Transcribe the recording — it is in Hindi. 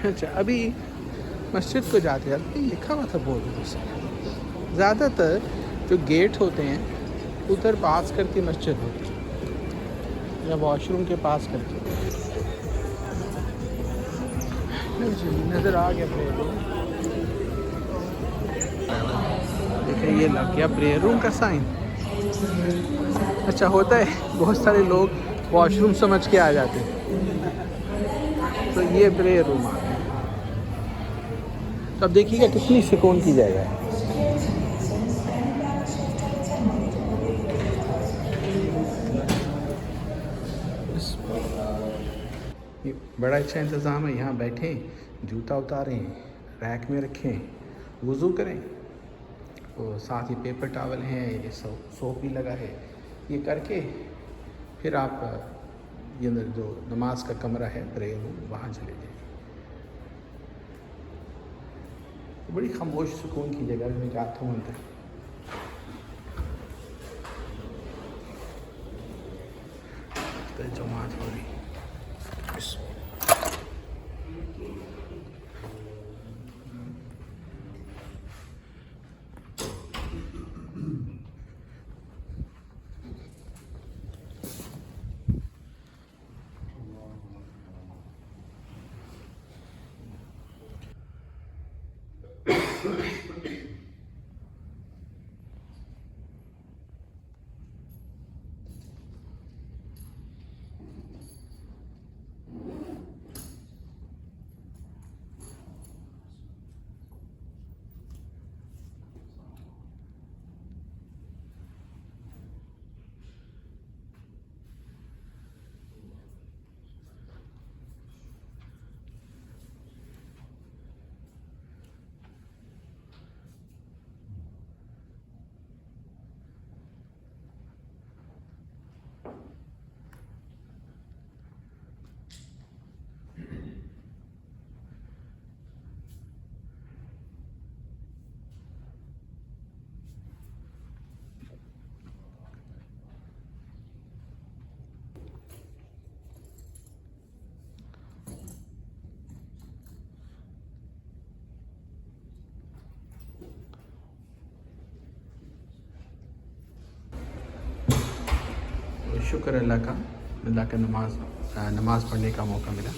अच्छा, अभी मस्जिद को जाते हैं, लिखा हुआ था बोर्ड में से ज़्यादातर जो गेट होते हैं उधर पास करके मस्जिद होती है या वॉशरूम के पास करके। नज़र आ गया प्रेयर रूम। देखिए ये लग गया प्रेयर रूम का साइन। अच्छा होता है, बहुत सारे लोग वॉशरूम समझ के आ जाते हैं, तो ये प्रेयर रूम आ गया। तो अब देखिएगा कितनी सुकून की जगह है। ये बड़ा अच्छा इंतज़ाम है, यहाँ बैठें, जूता उतारें, रैक में रखें, वज़ू करें, और साथ ही पेपर टॉवल हैं, ये सोप भी लगा है, ये करके फिर आप ये अंदर जो नमाज का कमरा है प्रेयर रूम वहाँ चले जाइए। बड़ी खामोश सुकून की जगह मैं जाता हूँ अंदर। तो जमात हो रही। शुक्र अल्लाह का नमाज पढ़ने का मौका मिला।